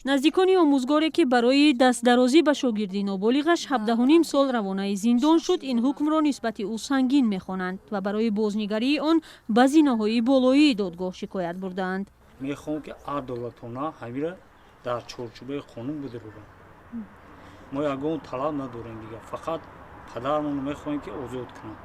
наздикони омӯзгоре ки барои дастдарозӣ ба шогирди ноболиғаш 17 сол равонаи зиндон шуд, ин ҳукмро нисбати ӯ сангин мехонанд ва барои бознигарии он ба зинаҳои болоии додгоҳ шикоят бурдаанд. мехоҳам ки адолатона ҳамира дар чорчӯбаи қонун бидурӯбам. мо ягон талаб надорем дига, фақат падармонро мехоҳем ки озод кунам.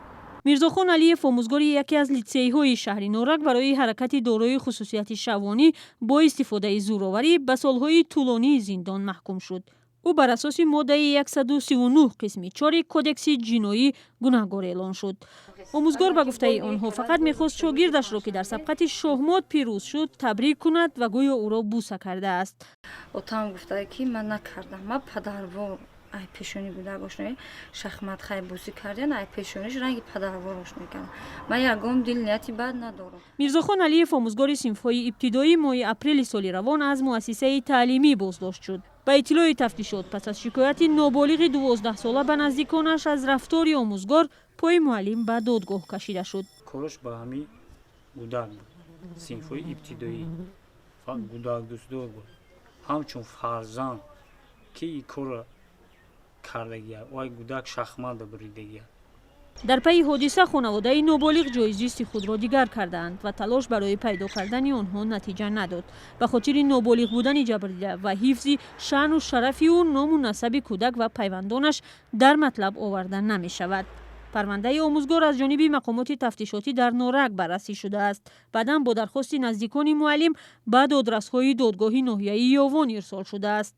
мирзохон алиев, омӯзгори яке аз литсейҳои шаҳри Норак, барои ҳаракати дорои хусусияти шаҳвонӣ бо истифодаи зӯроварӣ ба солҳои тӯлонии зиндон маҳкум шуд. ӯ бар асоси моддаи 139 қисми 4 кодекси ҷиноӣ гунаҳгор эълон шуд. омӯзгор ба гуфтаи онҳо фақат мехост шогирдашро, ки дар сабқати шоҳмот пирӯз шуд, табрик кунад ва гӯё ӯро буса кардааст. отам гуфтае ки ман накардам, ман падарвор ай пешони гудак ошноӣ шахмат хай бӯсӣ карден, ай пешониш ранги падарвор ошно кардам. Ман ягон дил нияти бад надорам. мирзохон алиев, омӯзгори синфҳои ибтидоӣ моҳи апрели соли равон аз муассисаи таълимӣ боздошт шуд. ба иттилои тафтишот пас аз шикояти ноболиғи 12 сола ба наздиконаш аз рафтори омӯзгор, пои муаллим ба додгоҳ кашида шуд. кораш ба ҳамин гудак буд, синфҳои ибтидоӣ, фақат гудак дӯстдор буд, ҳамчун фарзанд ки ин корро кардагия, вай гудак шахмата буридагия. дар пайи ҳодиса хонаводаи ноболиғ ҷоизҷисти худро дигар кардаанд ва талош барои пайдо кардани онҳо натиҷа надод. ба хотири ноболиғ будани ҷабрдида ва ҳифзи шаъну шарафи ӯ ному насаби кӯдак ва пайвандонаш дар матлаб оварда намешавад. парвандаи омӯзгор аз ҷониби мақомоти тафтишотӣ дар Норак баррасӣ шудааст. баъдан бо дархости наздикони муаллим ба додрасҳои додгоҳи ноҳияи Ёвони ирсол шудааст.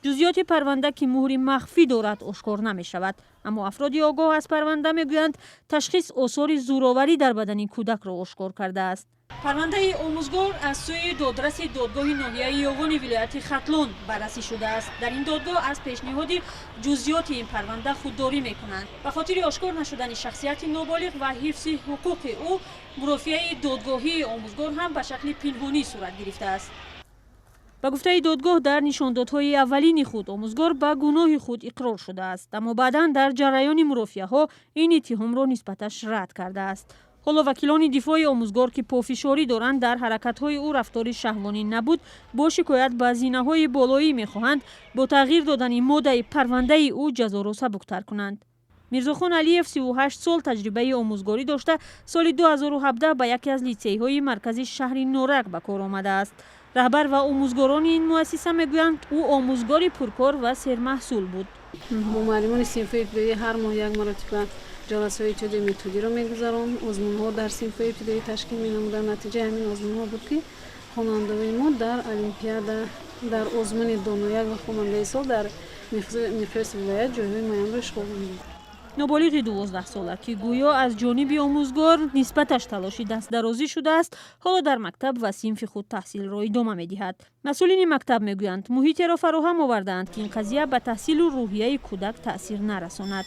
ҷузъиёти парванда ки муҳри махфӣ дорад ошкор намешавад, аммо афроди огоҳ аз парванда мегӯянд ташхис осори зӯроварӣ дар бадани кӯдакро ошкор кардааст. парвандаи омӯзгор аз сӯи додраси додгоҳи ноҳияи Ёвони вилояти Хатлон баррасӣ шудааст. дар ин додгоҳ аз пешниҳоди ҷузъиёти ин парванда худдорӣ мекунанд. ба хотири ошкор нашудани шахсияти ноболиғ ва ҳифзи ҳуқуқи ӯ, мурофиаи додгоҳии омӯзгор ҳам ба шакли пинҳонӣ сурат гирифтааст. ба гуфтаи додгоҳ, дар нишондодҳои аввалини худ омӯзгор ба гуноҳи худ иқрор шудааст, аммо баъдан дар ҷараёни мурофиаҳо ин иттиҳомро нисбаташ рад кардааст. ҳоло вакилони дифои омӯзгор ки пофишорӣ доранд дар ҳаракатҳои ӯ рафтори шаҳвонӣ набуд, бо шикоят ба зинаҳои болоӣ мехоҳанд бо тағйир додани моддаи парвандаи ӯ ҷазоро сабуктар кунанд. мирзохон алиев 38 сол таҷрибаи омӯзгорӣ дошта, соли 2017 ба яке аз литсейҳои маркази шаҳри Норак ба кор омадааст. раҳбар ва омӯзгорони ин муассиса мегӯянд, ӯ омӯзгори пуркор ва сермаҳсул буд. бо муаллимони синфҳои ибтидоӣ ҳар моҳ як маротиба ҷаласаҳои ҷоди методиро мегузарон. озмунҳо дар синфҳои ибтидоӣ ташкил менамуданд. натиҷаи ҳамин озмунҳо буд ки хонандаи мо дар олимпиада, дар озмуни донояк ва хонандаи сол дар миқёси вилоят ҷойҳои муайянро ишғол намуданд. ноболиғи 12 сола ки гӯё аз ҷониби омӯзгор нисбаташ талоши дастдарозӣ шудааст, ҳоло дар мактаб ва синфи худ таҳсилро идома медиҳад. масъулини мактаб мегӯянд, муҳитеро фароҳам овардаанд, ки ин қазия ба таҳсилу рӯҳияи кӯдак таъсир нарасонад.